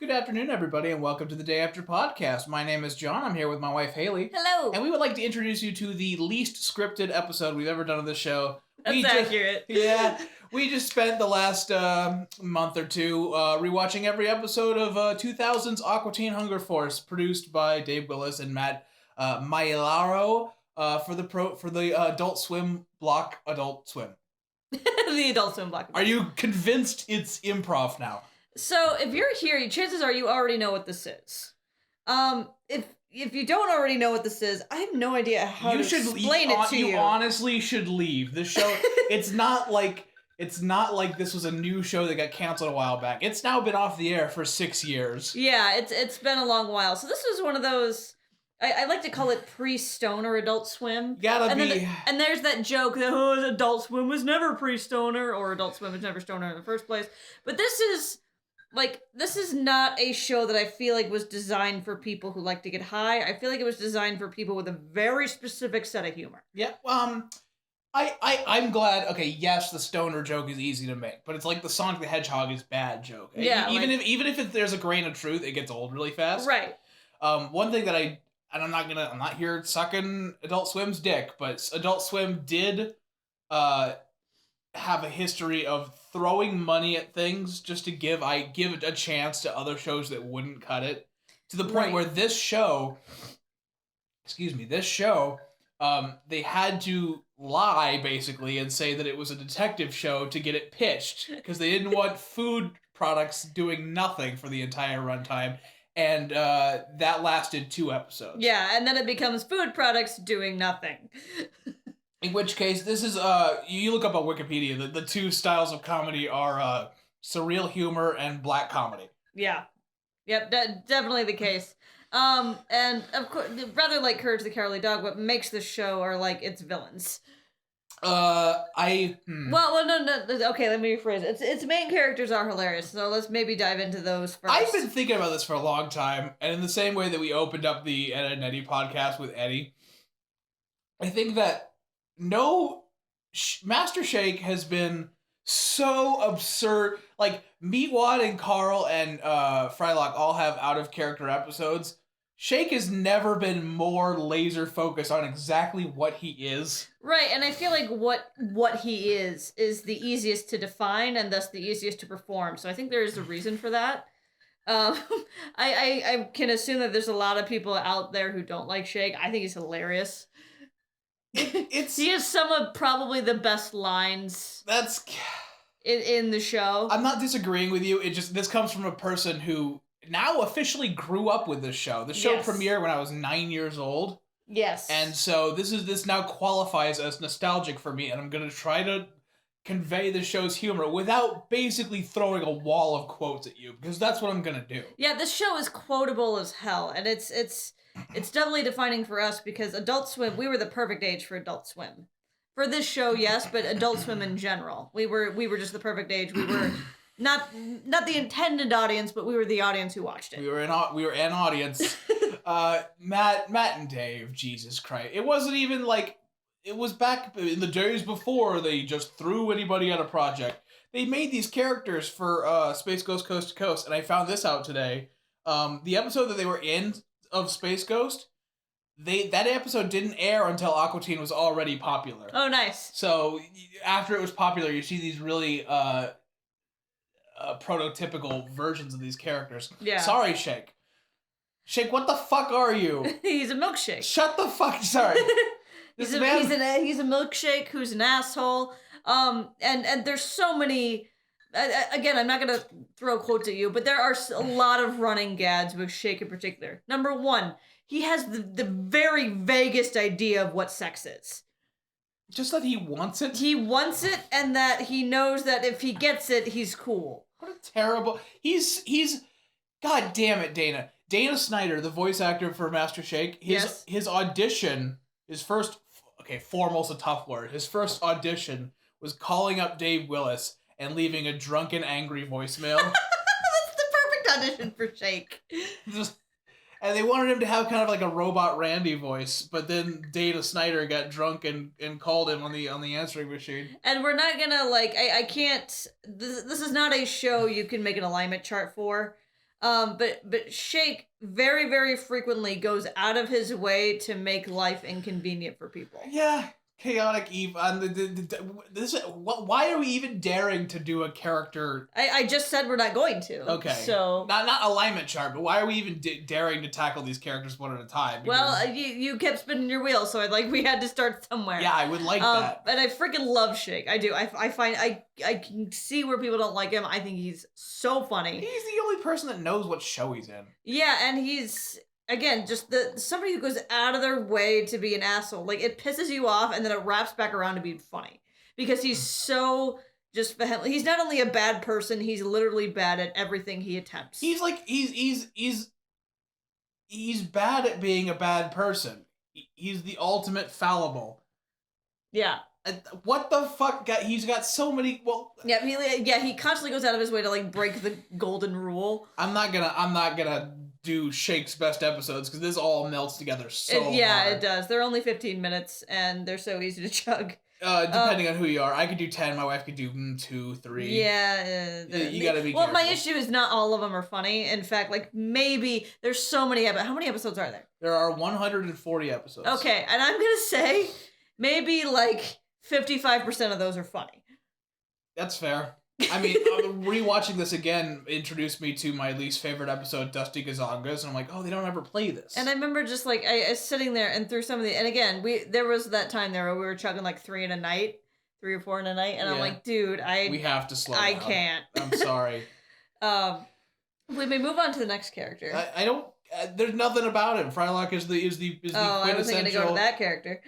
Good afternoon, everybody, and welcome to the Day After Podcast. My name is John. I'm here with my wife, Haley. Hello. And we would like to introduce you to the least scripted episode we've ever done on this show. That's accurate. We just spent the last month or two rewatching every episode of 2000's Aqua Teen Hunger Force, produced by Dave Willis and Matt Maiellaro for the Adult Swim block Adult Swim. The Adult Swim block. Are you convinced it's improv now? So, if you're here, chances are you already know what this is. If you don't already know what this is, I have no idea how to explain it to you. You honestly should leave. The show, it's not like this was a new show that got canceled a while back. It's now been off the air for 6 years. Yeah, it's been a long while. So this was one of those, I like to call it pre-stoner Adult Swim. And there's that joke that, Adult Swim was never pre-stoner, or Adult Swim was never stoner in the first place. But this is not a show that I feel like was designed for people who like to get high. I feel like it was designed for people with a very specific set of humor. Yeah, I'm glad. Okay, yes, the stoner joke is easy to make, but it's like the Sonic the Hedgehog is bad joke. Yeah, even if there's a grain of truth, it gets old really fast. Right. One thing that I'm not here sucking Adult Swim's dick, but Adult Swim did have a history of throwing money at things just to give it a chance to other shows that wouldn't cut it, to the point where this show, they had to lie basically and say that it was a detective show to get it pitched because they didn't want food products doing nothing for the entire runtime. And that lasted 2 episodes. Yeah, and then it becomes food products doing nothing. In which case, this is, you look up on Wikipedia, the two styles of comedy are surreal humor and black comedy. Yeah. Yep, definitely the case. And of course, rather like Courage the Cowardly Dog, what makes the show are like its villains. Well, no, okay, let me rephrase it. Its main characters are hilarious, so let's maybe dive into those first. I've been thinking about this for a long time, and in the same way that we opened up the Ed and Eddie podcast with Eddie, I think that Master Shake has been so absurd. Like, Meatwad and Carl and Frylock all have out-of-character episodes. Shake has never been more laser-focused on exactly what he is. Right, and I feel like what he is the easiest to define and thus the easiest to perform. So I think there is a reason for that. I can assume that there's a lot of people out there who don't like Shake. I think he's hilarious. He has some of probably the best lines in the show. I'm not disagreeing with you. This comes from a person who now officially grew up with this show. The show premiered when I was 9 years old. Yes. And so this now qualifies as nostalgic for me, and I'm going to try to convey the show's humor without basically throwing a wall of quotes at you, because that's what I'm going to do. Yeah, this show is quotable as hell, and it's definitely defining for us because Adult Swim, we were the perfect age for Adult Swim. For this show, yes, but Adult Swim in general. We were just the perfect age. We were not the intended audience, but we were the audience who watched it. We were an audience. Matt and Dave, Jesus Christ. It wasn't even like, it was back in the days before they just threw anybody at a project. They made these characters for Space Ghost Coast to Coast, and I found this out today. The episode that they were in of Space Ghost, that episode didn't air until Aqua Teen was already popular. Oh, nice. So after it was popular, you see these really prototypical versions of these characters. Yeah. Sorry, Shake. Shake, what the fuck are you? He's a milkshake. Shut the fuck. Sorry. He's a milkshake who's an asshole. And there's so many. Again, I'm not gonna throw quotes at you, but there are a lot of running gags with Shake in particular. Number 1, he has the very vaguest idea of what sex is. Just that he wants it? He wants it, and that he knows that if he gets it, he's cool. What a terrible... He's... God damn it, Dana. Dana Snyder, the voice actor for Master Shake, his audition, his first... Okay, formal's a tough word. His first audition was calling up Dave Willis and leaving a drunken, angry voicemail. That's the perfect audition for Shake. And they wanted him to have kind of like a robot Randy voice, but then Dana Snyder got drunk and called him on the answering machine. And we're not gonna, like, I can't... This is not a show you can make an alignment chart for. But Shake very, very frequently goes out of his way to make life inconvenient for people. Yeah. Chaotic Eve on why are we even daring to do a character? I just said we're not going to. Okay. So not alignment chart, but why are we even daring to tackle these characters one at a time? Because, well, you kept spinning your wheels, so we had to start somewhere. Yeah, I would like that. And I freaking love Shake. I do. I find I can see where people don't like him. I think he's so funny. He's the only person that knows what show he's in. Yeah, and he's. Again, just somebody who goes out of their way to be an asshole. Like, it pisses you off, and then it wraps back around to being funny. Because he's so just... He's not only a bad person, he's literally bad at everything he attempts. He's like... He's bad at being a bad person. He's the ultimate fallible. Yeah. What the fuck? He's got so many... Well... Yeah, he constantly goes out of his way to, like, break the golden rule. I'm not gonna do Shake's best episodes because this all melts together so hard. It does. They're only 15 minutes and they're so easy to chug. Depending on who you are, I could do 10. My wife could do 2, 3. Yeah, you gotta be. Well, careful. my issue is not all of them are funny. In fact, like maybe there's so many. How many episodes are there? There are 140 episodes. Okay, and I'm gonna say maybe like 55% of those are funny. That's fair. I mean, rewatching this again introduced me to my least favorite episode, Dusty Gazongas, and I'm like, oh, they don't ever play this. And I remember just like I was sitting there and through some of the, and again, there was that time there where we were chugging like 3 or 4 in a night, and I'm like, dude, we have to slow down. I can't. I'm sorry. We may move on to the next character. I don't. There's nothing about him. Frylock is the quintessential. I was thinking to go to that character.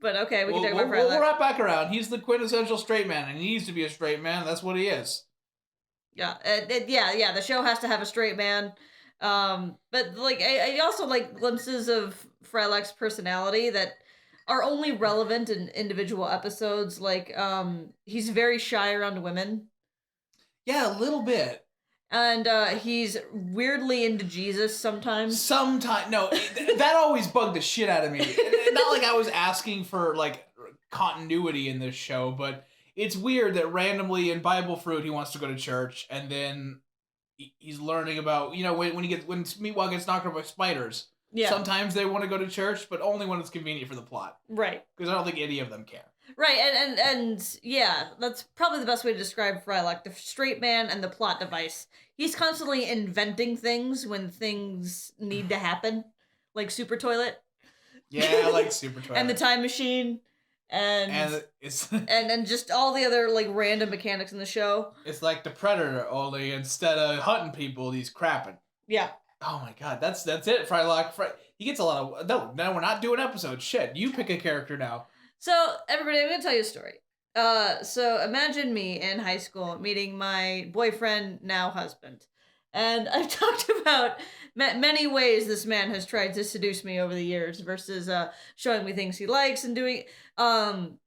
But okay, we can talk about Frylock. We'll wrap back around. He's the quintessential straight man, and he needs to be a straight man. That's what he is. Yeah, the show has to have a straight man. But like, I also like glimpses of Frylock's personality that are only relevant in individual episodes. Like, he's very shy around women. Yeah, a little bit. And he's weirdly into Jesus sometimes. No, that always bugged the shit out of me. Not like I was asking for like continuity in this show, but it's weird that randomly in Bible Fruit he wants to go to church, and then he's learning about when Meatwad gets knocked over by spiders. Yeah. Sometimes they want to go to church, but only when it's convenient for the plot. Right. Because I don't think any of them care. Right, and yeah, that's probably the best way to describe Frylock, the straight man and the plot device. He's constantly inventing things when things need to happen, like Super Toilet. Yeah, like Super Toilet. And the Time Machine, and just all the other like random mechanics in the show. It's like the Predator, only instead of hunting people, he's crapping. Yeah. Oh my god, that's it, Frylock. He gets a lot of... No, we're not doing episodes. Shit, you pick a character now. So, everybody, I'm going to tell you a story. So imagine me in high school meeting my boyfriend, now husband. And I've talked about many ways this man has tried to seduce me over the years versus showing me things he likes and doing...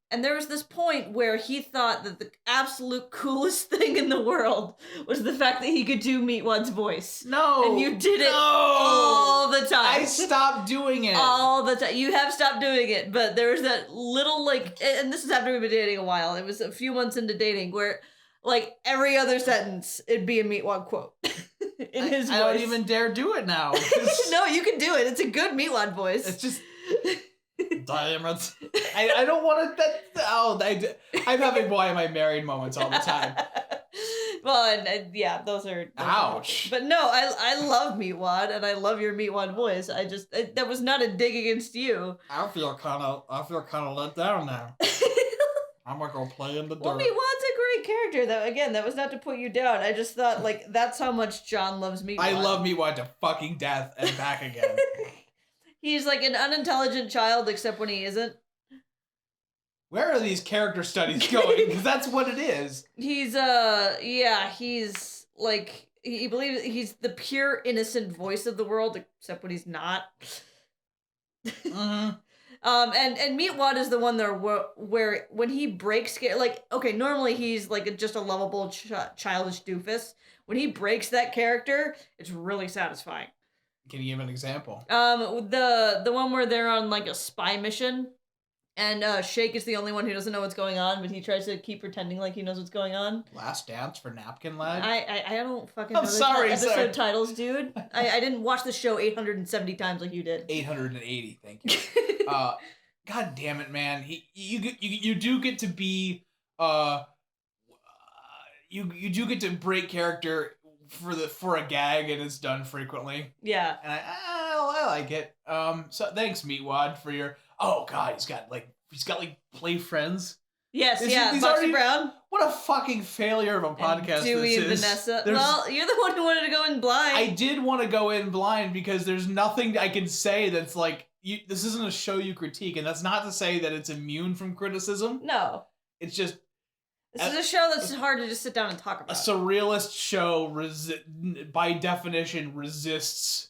And there was this point where he thought that the absolute coolest thing in the world was the fact that he could do Meatwad's voice. No. And you did it all the time. I stopped doing it. All the time. You have stopped doing it, but there was that little, like, and this is after we've been dating a while. It was a few months into dating where, like, every other sentence, it'd be a Meatwad quote. In his voice. I don't even dare do it now. No, you can do it. It's a good Meatwad voice. It's just... Diamonds. I don't want to... I'm having why am I married moments all the time. Well, and yeah, those are... Ouch. But no, I love Meatwad, and I love your Meatwad voice. That was not a dig against you. I feel kind of let down now. I'm gonna go play in the dirt. Well, Meatwad's a great character, though. Again, that was not to put you down. I just thought, like, that's how much John loves Meatwad. I love Meatwad to fucking death and back again. He's like an unintelligent child, except when he isn't. Where are these character studies going? Because that's what it is. He's like, he believes he's the pure innocent voice of the world, except when he's not. Mm-hmm. And Meatwad is the one there where when he breaks, like, okay, normally he's like just a lovable childish doofus. When he breaks that character, it's really satisfying. Can you give an example? The one where they're on like a spy mission, And Shake is the only one who doesn't know what's going on, but he tries to keep pretending like he knows what's going on. Last Dance for Napkin Lad? I don't fucking know the episode titles, dude. I didn't watch the show 870 times like you did. 880, thank you. God damn it, man. You do get to be... you do get to break character for a gag, and it's done frequently. Yeah. And I like it. So thanks, Meatwad, for your... Oh god, he's got play friends. Yes, Foxy Brown. What a fucking failure of a podcast Dewey and Vanessa. Well, you're the one who wanted to go in blind. I did want to go in blind because there's nothing I can say that's like, this isn't a show you critique, and that's not to say that it's immune from criticism. No. It's just... This is a show that's hard to just sit down and talk about. A surrealist show, by definition, resists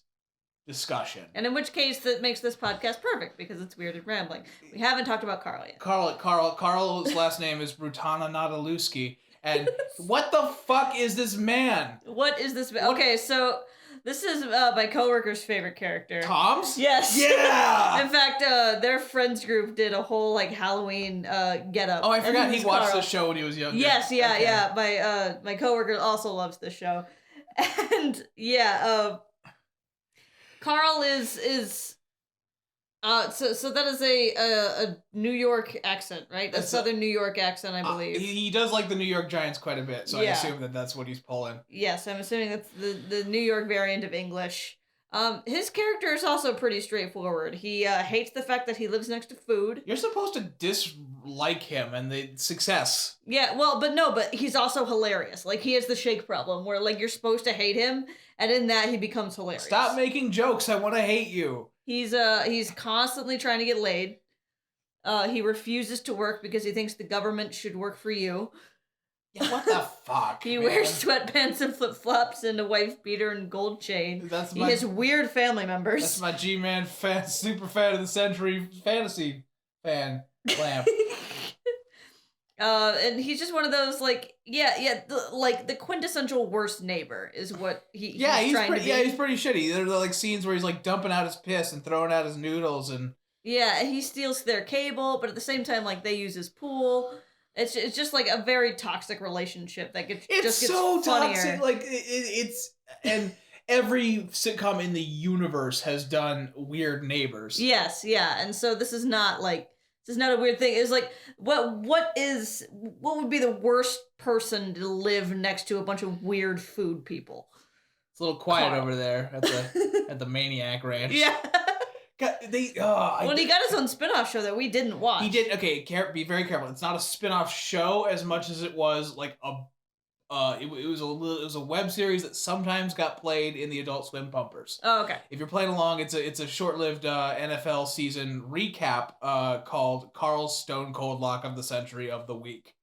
discussion. And in which case, that makes this podcast perfect, because it's weird and rambling. We haven't talked about Carl yet. Carl's last name is Brutana Nadaluski. And what the fuck is this man? What is this man? Okay, so... This is my coworker's favorite character. Tom's? Yes. Yeah! In fact, their friends group did a whole, like, Halloween get-up. Oh, I forgot he watched the show when he was younger. Yes, yeah. My coworker also loves this show. And, yeah, Carl is... So that is a New York accent, right? A Southern New York accent, I believe. He does like the New York Giants quite a bit, so I assume that's what he's pulling. Yes, I'm assuming that's the New York variant of English. His character is also pretty straightforward. He hates the fact that he lives next to food. You're supposed to dislike him and the success. Yeah, well, but he's also hilarious. Like, he has the Shake problem, where, like, you're supposed to hate him, and in that, he becomes hilarious. Stop making jokes, I want to hate you. He's constantly trying to get laid. He refuses to work because he thinks the government should work for you. Yeah, what the fuck? He wears sweatpants and flip-flops and a wife beater and gold chain. He has weird family members. That's my G-Man super fan of the century fantasy fan lamp. And he's just one of those, like, the quintessential worst neighbor is what he's trying to be. Yeah, he's pretty shitty. There are, like, scenes where he's, like, dumping out his piss and throwing out his noodles and... Yeah, he steals their cable, but at the same time, like, they use his pool. It's just, like, a very toxic relationship that gets so funnier. Toxic. Like, it's... And every sitcom in the universe has done weird neighbors. Yes, yeah, and so this is not, like... This is not a weird thing. It's like, what would be the worst person to live next to a bunch of weird food people? It's a little quiet over there at the Maniac Ranch. Yeah. He got his own spin-off show that we didn't watch. He did. Okay, be very careful. It's not a spin-off show as much as it was like it was a web series that sometimes got played in the Adult Swim bumpers. Oh, okay. If you're playing along, it's a short-lived NFL season recap called Carl's Stone Cold Lock of the Century of the Week.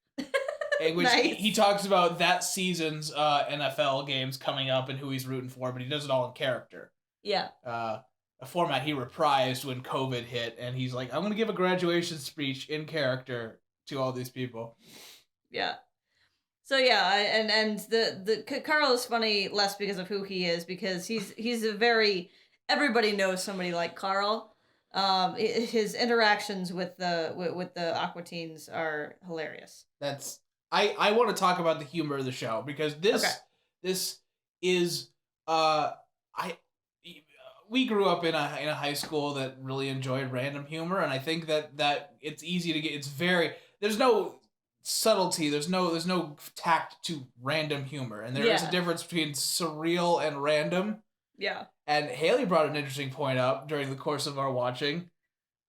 In which he talks about that season's NFL games coming up and who he's rooting for, but he does it all in character. Yeah. A format he reprised when COVID hit, and he's like, I'm going to give a graduation speech in character to all these people. Yeah. So yeah, and the Carl is funny less because of who he is, because he's a very, everybody knows somebody like Carl. His interactions with the Aqua teens are hilarious. I want to talk about the humor of the show, because this is we grew up in a high school that really enjoyed random humor, and I think that it's easy to get. There's no subtlety, there's no tact to random humor, and there is a difference between surreal and random. Yeah. And Haley brought an interesting point up during the course of our watching.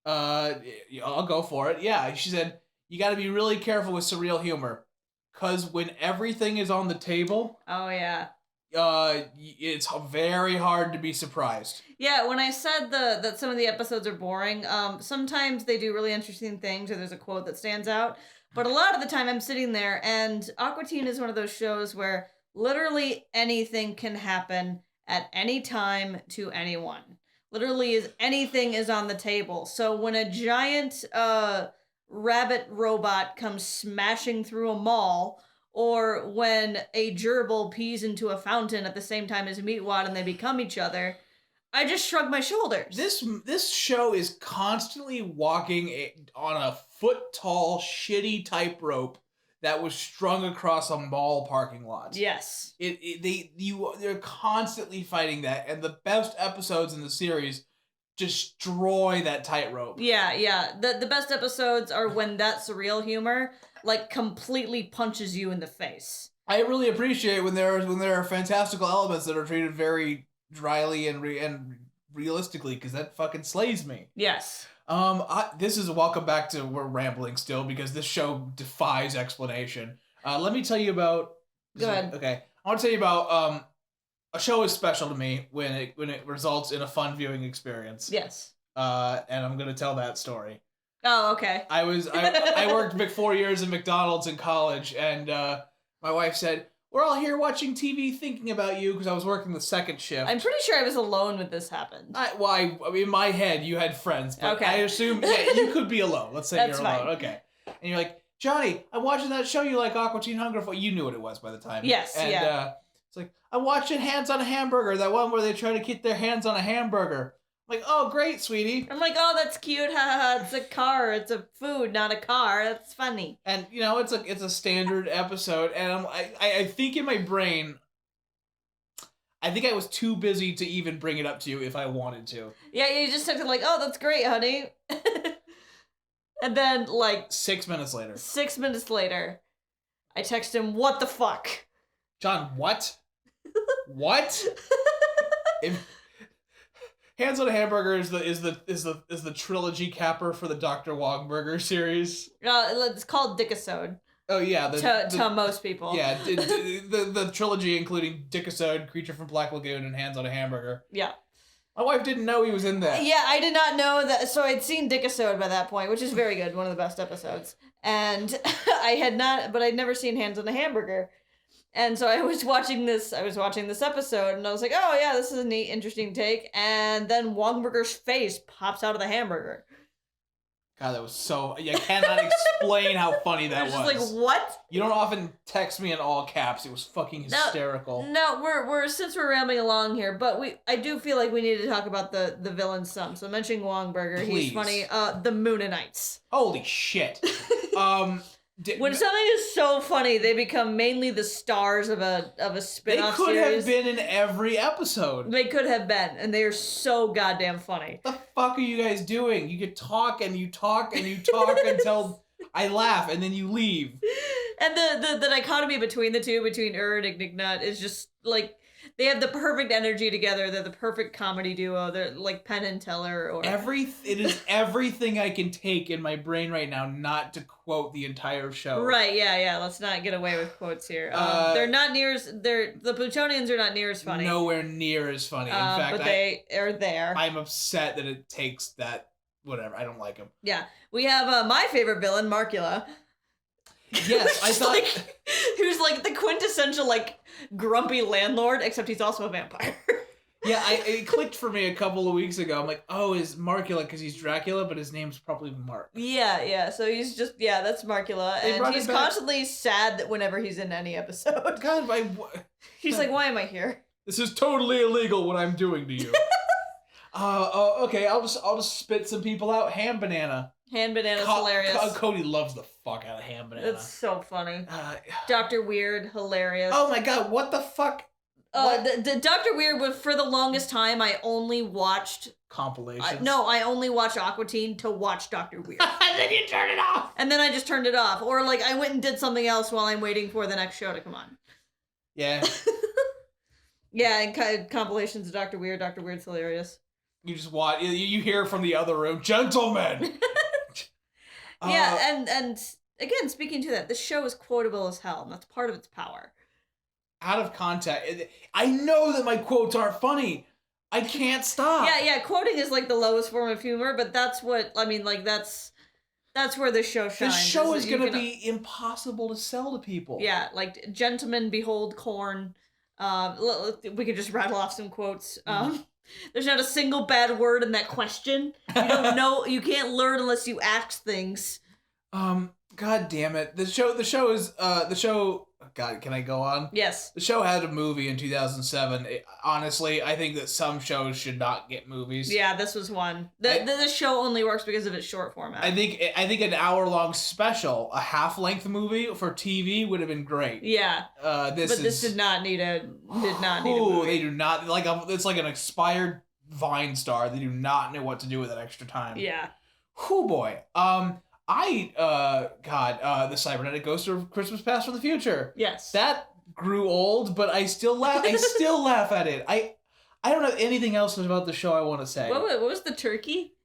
I'll go for it. Yeah, she said you got to be really careful with surreal humor, because when everything is on the table, oh yeah, it's very hard to be surprised. Yeah, when I said that some of the episodes are boring, sometimes they do really interesting things, or there's a quote that stands out. But a lot of the time I'm sitting there, and Aqua Teen is one of those shows where literally anything can happen at any time to anyone. Literally anything is on the table. So when a giant rabbit robot comes smashing through a mall, or when a gerbil pees into a fountain at the same time as Meatwad and they become each other, I just shrugged my shoulders. This show is constantly walking on a foot-tall, shitty tightrope that was strung across a mall parking lot. Yes. They're constantly fighting that, and the best episodes in the series destroy that tightrope. Yeah. The best episodes are when that surreal humor like completely punches you in the face. I really appreciate when there are fantastical elements that are treated very dryly and realistically, because that fucking slays me. Yes. This is a welcome back to we're rambling still because this show defies explanation. Let me tell you about. Go ahead. Okay, I want to tell you about a show is special to me when it results in a fun viewing experience. Yes. And I'm gonna tell that story. Oh, okay. I worked 4 years in McDonald's in college, and my wife said, "We're all here watching TV thinking about you," because I was working the second shift. I'm pretty sure I was alone when this happened. I mean, in my head, you had friends, but okay. I assume you could be alone. Let's say you're alone. Fine. Okay. And you're like, "Johnny, I'm watching that show you like, Aqua Teen Hunger For." You knew what it was by the time. Yes, and, yeah. It's like, "I'm watching Hands on a Hamburger," that one where they try to get their hands on a hamburger. I'm like, "Oh, great, sweetie." I'm like, "Oh, that's cute. Haha, it's a car. It's a food, not a car. That's funny." And, it's a standard episode, and I think in my brain, I think I was too busy to even bring it up to you if I wanted to. Yeah, you just said like, "Oh, that's great, honey." And then, like... 6 minutes later. 6 minutes later, I text him, "What the fuck?" John, what? What? Hands on a Hamburger is the trilogy capper for the Dr. Wongburger series. It's called Dickisode. Oh yeah, to most people. Yeah, the trilogy including Dickisode, Creature from Black Lagoon, and Hands on a Hamburger. Yeah. My wife didn't know he was in that. Yeah, I did not know that. So I'd seen Dickisode by that point, which is very good, one of the best episodes. And I'd never seen Hands on a Hamburger. And so I was watching this episode, and I was like, "Oh yeah, this is a neat, interesting take." And then Wongburger's face pops out of the hamburger. God, that was so... I cannot explain how funny that was. Just like, what? You don't often text me in all caps. It was fucking hysterical. No, we're since we're rambling along here, but I do feel like we need to talk about the villain some. So mentioning Wongburger, Please. He's funny. The Moonanites. Holy shit. When something is so funny, they become mainly the stars of a spin-off series. They could have been in every episode. They could have been, and they are so goddamn funny. What the fuck are you guys doing? You could talk and you talk and you talk until I laugh, and then you leave. And the dichotomy between the two, between and Ignignut, is just like... They have the perfect energy together. They're the perfect comedy duo. They're like Penn and Teller. It is everything I can take in my brain right now not to quote the entire show. Right, yeah. Let's not get away with quotes here. They're not near as... The Plutonians are not near as funny. Nowhere near as funny. In fact, but they are there. I'm upset that it takes that... Whatever, I don't like them. Yeah. We have my favorite villain, Markula. Yes, I thought... who's like the quintessential like grumpy landlord, except he's also a vampire. Yeah, it clicked for me a couple of weeks ago. I'm like, oh, is Markula because he's Dracula, but his name's probably Mark. Yeah. So he's just that's Markula, and he's constantly sad that whenever he's in any episode. God, he's like, why am I here? This is totally illegal what I'm doing to you. Okay, I'll just spit some people out. Ham Banana. Ham Banana's hilarious. Cody loves the fuck out of Ham Banana. It's so funny. Dr. Weird, hilarious. Oh my god, what the fuck? The Dr. Weird, for the longest time, I only watched... compilations? I only watched Aqua Teen to watch Dr. Weird. And then you turn it off! And then I just turned it off. Or, like, I went and did something else while I'm waiting for the next show to come on. Yeah. Yeah, and compilations of Dr. Weird. Dr. Weird's hilarious. You just watch... You hear from the other room, "Gentlemen!" Yeah, and again, speaking to that, this show is quotable as hell, and that's part of its power. Out of context. I know that my quotes aren't funny. I can't stop. Yeah, quoting is like the lowest form of humor, but that's what, I mean, like, that's where the show shines. This show is going to be impossible to sell to people. Yeah, like, "Gentlemen, behold corn." We could just rattle off some quotes. There's not a single bad word in that question. You don't know. You can't learn unless you ask things. God damn it. The show is God, can I go on? Yes. The show had a movie in 2007. Honestly, I think that some shows should not get movies. Yeah, this was one. The show only works because of its short format. I think an hour-long special, a half-length movie for TV would have been great. Yeah. This did not need a movie. They do not, it's like an expired Vine star. They do not know what to do with that extra time. Yeah. Whoo boy. The Cybernetic Ghost of Christmas Past from the Future. Yes. That grew old, but I still laugh. I still laugh at it. I don't have anything else about the show I want to say. What was the turkey?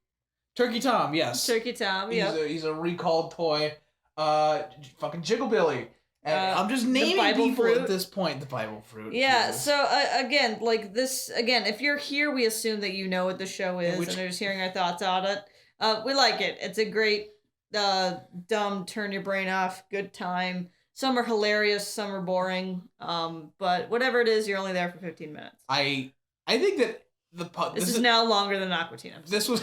Turkey Tom, yes. Turkey Tom, yeah. He's a recalled toy. Fucking Jigglebilly. And I'm just naming people fruit. At this point. The Bible fruit. Yeah, Jesus. so again, if you're here, we assume that you know what the show is and are just hearing our thoughts on it. We like it. It's a great, dumb, turn your brain off, good time. Some are hilarious, some are boring. But whatever it is, you're only there for 15 minutes. I think that this is now longer than Aqua Teen episode.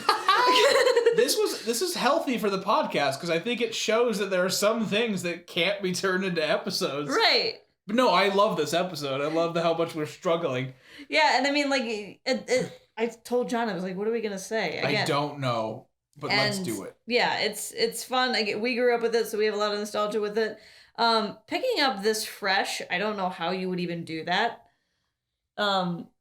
This is healthy for the podcast because I think it shows that there are some things that can't be turned into episodes. Right. But no, I love this episode. I love how much we're struggling. Yeah, and I mean, I told John, I was like, what are we gonna say? Again, I don't know, but let's do it. Yeah, it's fun. We grew up with it, so we have a lot of nostalgia with it. Picking up this fresh, I don't know how you would even do that.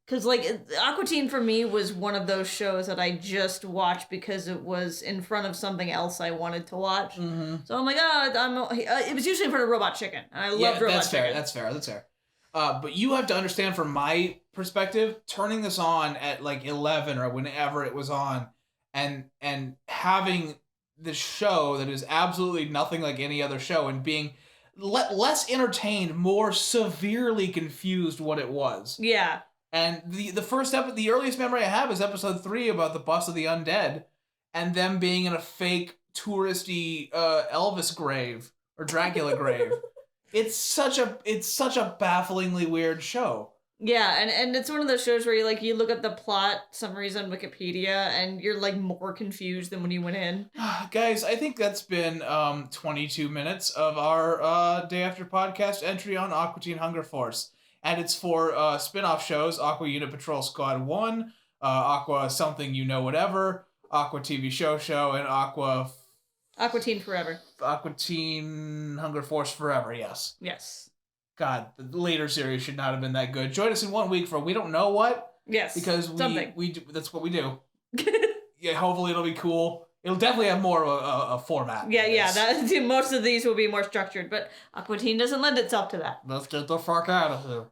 Because, Aqua Teen for me was one of those shows that I just watched because it was in front of something else I wanted to watch. Mm-hmm. So I'm like, it was usually in front of Robot Chicken. And I loved Robot Chicken. That's fair. But you have to understand from my perspective, turning this on at 11 or whenever it was on and having this show that is absolutely nothing like any other show and being less entertained, more severely confused what it was. Yeah. And the earliest memory I have is episode 3 about the bus of the undead, and them being in a fake touristy Elvis grave or Dracula grave. It's such a bafflingly weird show. Yeah, and it's one of those shows where you look at the plot summaries on Wikipedia and you're more confused than when you went in. Guys, I think that's been 22 minutes of our Day After Podcast entry on Aqua Teen Hunger Force. And it's for spin-off shows, Aqua Unit Patrol Squad 1, Aqua Something You Know Whatever, Aqua TV Show, and Aqua Teen Forever. Aqua Teen Hunger Force Forever, yes. Yes. God, the later series should not have been that good. Join us in 1 week for we don't know what. Yes. Because we do, that's what we do. Yeah, hopefully it'll be cool. It'll definitely have more of a format. Yeah. Most of these will be more structured, but Aqua Teen doesn't lend itself to that. Let's get the fuck out of here.